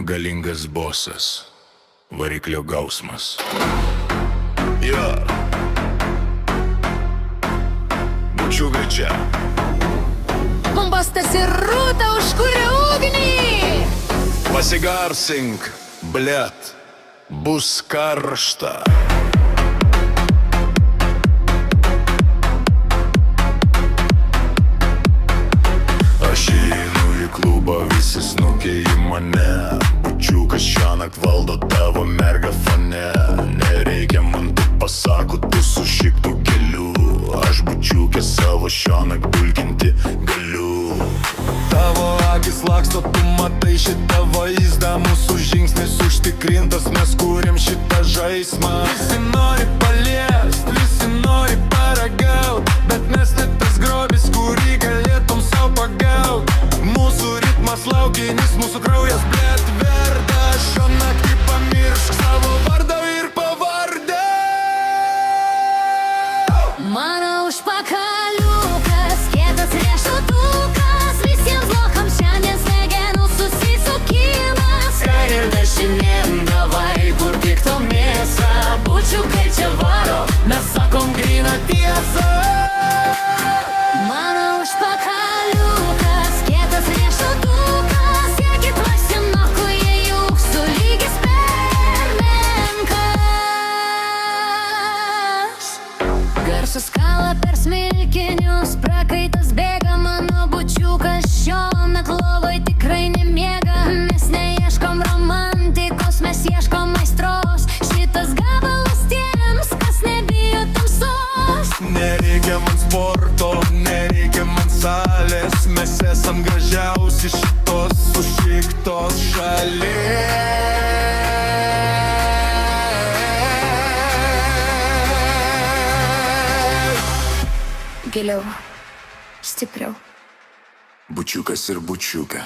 Galingas bosas, variklio gausmas. Jo. Bučiukai čia. Bombastas ir rūta užkūrė ugnį. Pasigarsink, blet, bus karšta. Aš įeinu į klubą, visi snukia į mane. Bučiukas šiąnakt valdo tavo mergą fone. Nereikia man taip pasako, tu su šiktų keliu. Aš bučiukę savo šiąnakt dulkinti galiu. Tavo akis laksto, tu matai šitą vaizdą. Mūsų žingsnis užtikrintas, mes kūrėm šitą žaismą. Visi nori paliest, visi nori paragaut, bet mes ne tas grobis, kurį galėtum sau pagaut. Mūsų ritmas laukinis, mūsų kraujas blet verda. Šio naktį pamiršk savo vardą ir pavardę. Mano užpakaliukas, kietas riešutukas, visiems blokams šiandien smegenų susisukimas. Kairė ir dešinėn, davai, kur pikto mėsą. Bučiukai čia varo, mes sakom gryną tiesą. Mano užpakaliukas, kietas riešutukas, siekit lakstinokų, jie jūsų lygis per menkas. Garsas kala per smilkinius, prakaitas bėga, mano bučiukas šiąnakt lovoj tikrai nemiega. Mes neieškom romantikos, mes ieškom aistros. Šitas gabalas tiems, kas nebijo tamsos. Nereikia man sporto, nereikia man salės. Mes esam gražiausi šitos sušiktos šalies. Giliau, stipriau. Bučiukas ir bučiuka.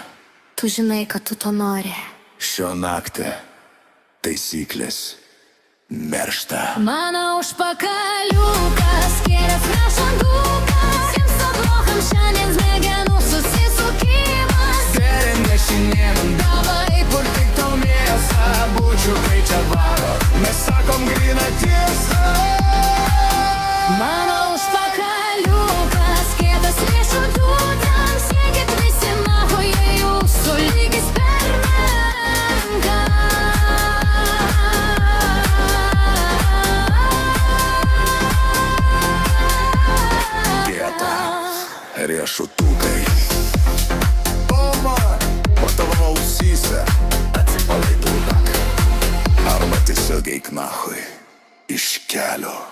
Tu žinai, kad tu to nori. Šio naktį taisyklės miršta. Mano užpakaliukas, kietas riešutukas, visiems blokams šiandien smegenų susisukimas. Kairėn dešinėn, Davai, kur tik tau mėsą. Bučiukai čia varo, mes sakom gryną tiesą. Mano užpakaliukas, kietas riešutukas, siekit visi nahu, jie jūsų lygis per menkas. Riešutukai. Oma, o tavo ausyse atsipalaiduok. Arba tiesiog eik nahui iš kelio.